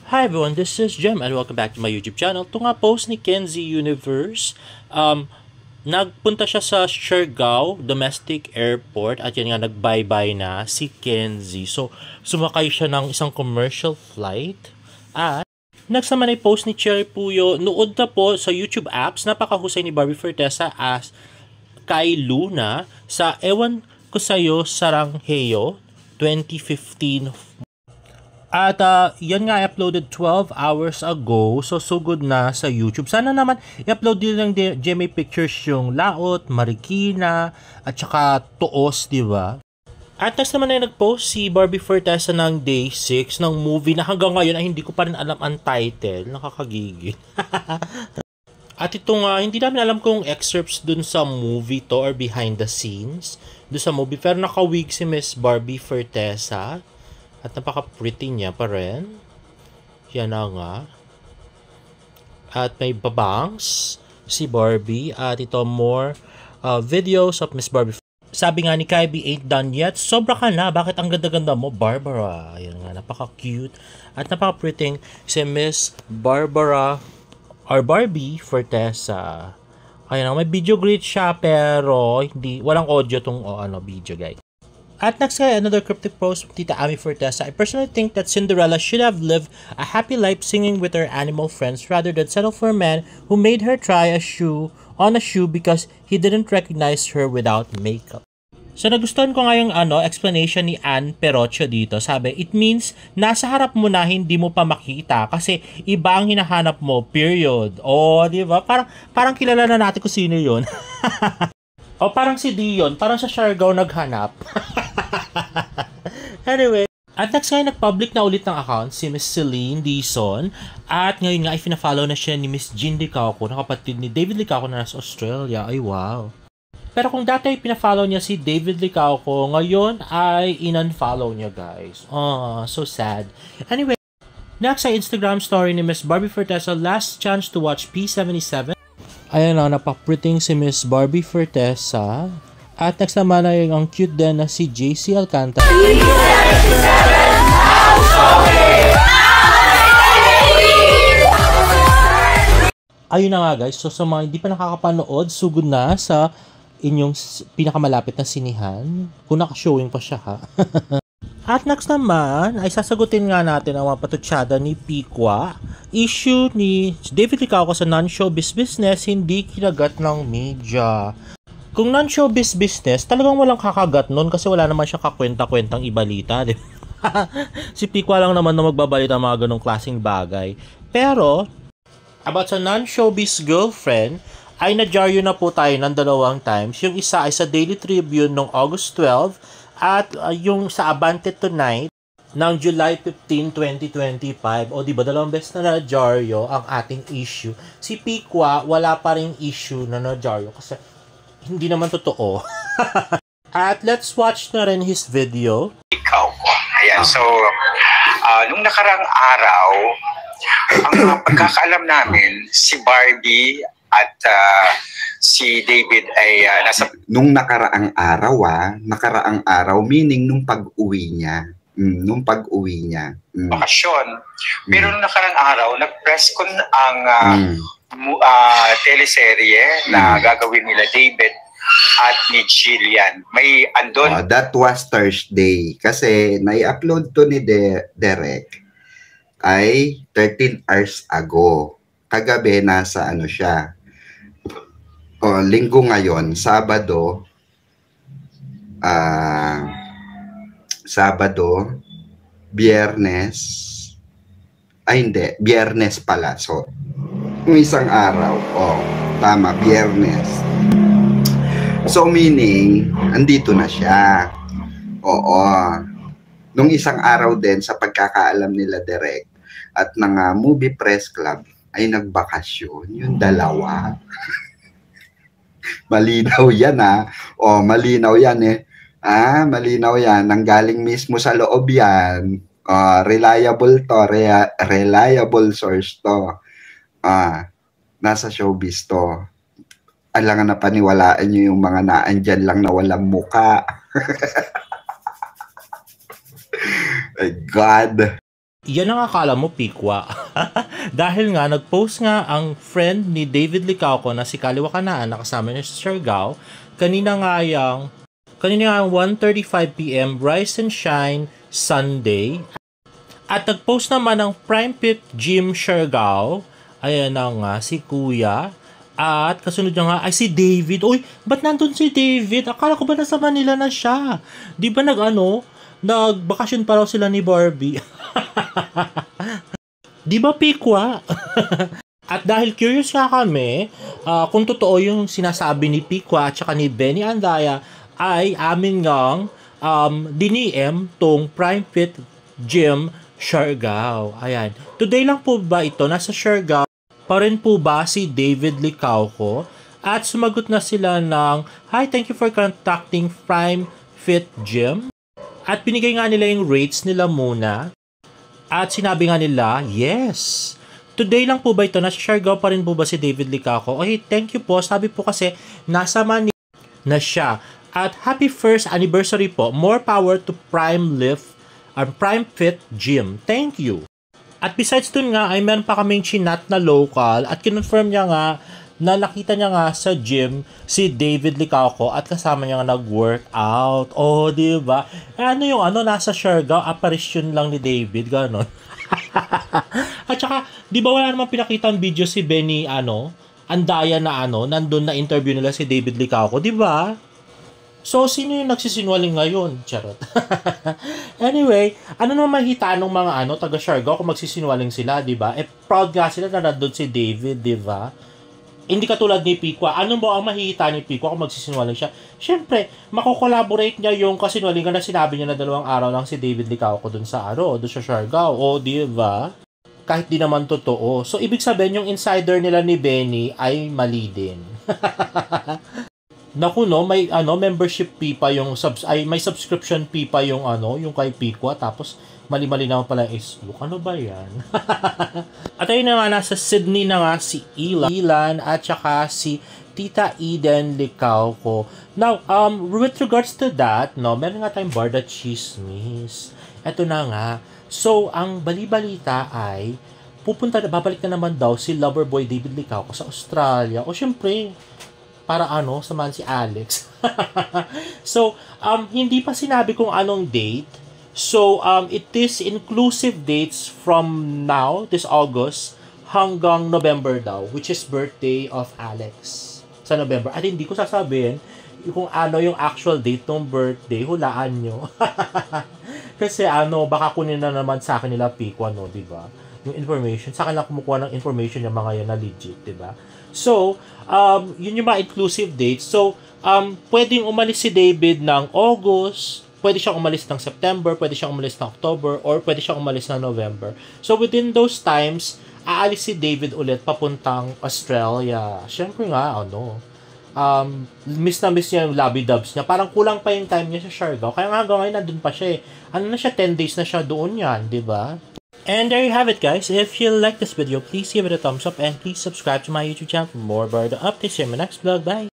Hi everyone, this is Jem and welcome back to my YouTube channel. Ito nga post ni Kenzie Universe. Nagpunta siya sa Siargao Domestic Airport at yan nga nag-bye-bye na si Kenzie. So, sumakay siya ng isang commercial flight at next naman ay post ni Cherry Puyo. Nood na po sa YouTube apps, napakahusay ni Barbie Fortesa as kay Luna sa Ewan Ko Sa'yo Sarangheyo 2015. At yan nga uploaded 12 hours ago. So good na sa YouTube. Sana naman i-upload din ng GMA Pictures yung Laot, Marikina, at saka Tuos, di ba? At next naman ay nag-post si Barbie Fortesa ng Day 6 ng movie na hanggang ngayon ay hindi ko pa rin alam ang title. Nakakagigil. At ito nga, hindi namin alam kung excerpts dun sa movie to or behind the scenes dun sa movie. Pero nakawig si Miss Barbie Fortesa. At napaka-pretty niya pa rin. Yan na nga. At may babangs si Barbie. At ito more videos of Miss Barbie. Sabi nga ni Kylie, ain't done yet. Sobra ka na. Bakit ang ganda-ganda mo, Barbara? Yan nga, napaka-cute. At napaka-pretty si Miss Barbara or Barbie Fortesa. Ayan nga, may video greet siya pero hindi, walang audio tong video, guys. At next guy, another cryptic post from Tita Ami Fortesa. I personally think that Cinderella should have lived a happy life singing with her animal friends rather than settle for a man who made her try a shoe because he didn't recognize her without makeup. So nagustuhan ko nga yung explanation ni Ann Perocho dito. Sabi, it means nasa harap mo na hindi mo pa makita kasi iba ang hinahanap mo, period. O, di ba? Parang kilala na natin kung sino yun. O parang si Dion, parang sa Siargao naghanap. Anyway, at next ngayon nag-public na ulit ng account si Miss Celine Dizon. At ngayon nga ay fina-follow na siya ni Miss Jean Licauco na kapatid ni David Licauco na nasa Australia. Ay wow. Pero kung dati ay pina-follow niya si David Licauco, ngayon ay in-unfollow niya, guys. Oh, so sad. Anyway, next ay Instagram story ni Miss Barbie Fortesa, last chance to watch P77. Ayan na, napapriting si Miss Barbie Fortesa. At next naman ay ang cute din na si JC Alcantara. Ayun na nga guys, so sa mga hindi pa nakakapanood, sugod na sa inyong pinakamalapit na sinihan. Kung naka-showing pa siya ha. At next naman, ay sasagutin nga natin ang mga patutsada ni Pikwa. Issue ni David Licauco sa non-showbiz business, hindi kinagat ng media. Kung non-showbiz business, talagang walang kakagat nun kasi wala naman siya kakwenta-kwentang ibalita. Si Pikwa lang naman na magbabalita mga ganong klaseng bagay. Pero, about sa non-showbiz girlfriend, ay nadyaryo na po tayo ng 2 times. Yung isa ay sa Daily Tribune noong August 12 at yung sa Abante Tonight ng July 15, 2025. O diba, 2 beses na nadyaryo ang ating issue. Si Pikwa, wala pa ring issue na nadyaryo kasi hindi naman totoo. At let's watch na rin his video. Ikaw ko. Ayan, so, nung nakarang araw, ang pagkakaalam namin, si Barbie at si David ay nasa... Nung nakaraang araw, meaning nung pag-uwi niya. Nung pag-uwi niya. Bakasyon. Pero nung nakarang araw, nag-press con ang teleserye na gagawin nila David at ni Jillian. May andon. That was Thursday. Kasi nai-upload to ni Derek ay 13 hours ago. Kagabi nasa siya. Linggo ngayon, Sabado, Biyernes, Biyernes pala. So, isang araw. Tama, Biyernes. So, meaning, andito na siya. Oo. Nung isang araw din, sa pagkakaalam nila direct, at ng Movie Press Club, ay nagbakasyon. Yung dalawa. Malinaw yan malinaw yan malinaw yan. Nanggaling mismo sa loob yan. Reliable to. Reliable source to. Nasa showbiz to. Alangan na paniwalaan nyo yung mga naandyan lang na walang muka. God. Yan ang akala mo, Pikwa. Dahil nga, nag-post nga ang friend ni David Licauco na si Kaliwa Kanaan na kasama niya sa Siargao. Kanina nga 1:35 p.m. Rise and Shine Sunday. At nag-post naman ng Prime Pit Gym Siargao. Ayan na nga, si Kuya. At kasunod niya nga ay si David. Uy, ba't nandun si David? Akala ko ba nasa Manila na siya? Di ba nagbakasyon pa raw sila ni Barbie? Di ba, Pikwa? At dahil curious nga kami, kung totoo yung sinasabi ni Pikwa at saka ni Benny Andaya, ay amin ngang diniem tong Prime Fit Gym Siargao. Ayan. Today lang po ba ito? Nasa Siargao pa rin po ba si David Licauco? At sumagot na sila ng, "Hi, thank you for contacting Prime Fit Gym." At binigay nga nila yung rates nila muna. At sinabi nga nila, yes. Today lang po ba ito? Nasa Siargao pa rin po ba si David Licauco? Okay, thank you po. Sabi po kasi, nasa Manila na siya. At happy first anniversary po. More power to Prime Fit Gym. Thank you. At besides dun nga, ay meron pa kaming chinat na local at kinonfirm niya nga na nakita niya nga sa gym si David Licauco at kasama niya nga nag-workout. Oh, di ba? Ano yung nasa Siargao, apparition lang ni David, ganon. At saka, di ba wala namang pinakita ang video si Benny, Andaya na nandun na interview nila si David Licauco, di ba? So, sino yung nagsisinwaling ngayon? Charot. Anyway, ano naman mahita ng mga taga Siargao kung magsisinwaling sila, di ba? Proud nga sila na nandun si David, di ba? Hindi katulad ni Pikwa. Ano mo ang mahihita ni Pikwa kung magsisinwaling siya? Siyempre, mako-collaborate niya yung kasinwalingan na sinabi niya na 2 araw lang si David Licauco dun sa doon sa Siargao. O, di ba? Kahit di naman totoo. So, ibig sabihin, yung insider nila ni Benny ay mali din. Naku may membership fee pa yung may subscription fee pa yung yung kay Pikwa, tapos mali-mali naman pala Facebook. Ano ba yan? At ayun na nga, nasa Sydney na nga si Ilan at saka si Tita Eden Licauco. Now, with regards to that, meron nga tayong Barda Chismis. Eto na nga. So, ang bali-balita ay babalik na naman daw si Loverboy David Licauco sa Australia. O syempre, para samahan si Alex. So, hindi pa sinabi kung anong date. So, it is inclusive dates from now, this August, hanggang November daw, which is birthday of Alex. Sa November. At hindi ko sasabihin kung yung actual date ng birthday, hulaan nyo. Kasi baka kunin na naman sa akin nila Pikwa, di ba? Yung information. Sa akin lang kumukuha ng information yung mga yan na legit, di ba? So, yun yung mga inclusive dates. So, pwedeng umalis si David ng August, pwede siyang umalis ng September, pwede siyang umalis ng October, or pwede siyang umalis ng November. So, within those times, aalis si David ulit papuntang Australia. Siyempre nga, miss na miss niya yung lobby-dubs niya. Parang kulang pa yung time niya sa Siargao. Kaya nga hanggang ngayon, nandun pa siya na siya, 10 days na siya doon yan, di ba? And there you have it, guys. If you like this video, please give it a thumbs up and please subscribe to my YouTube channel for more Barda updates. See you in my next vlog. Bye!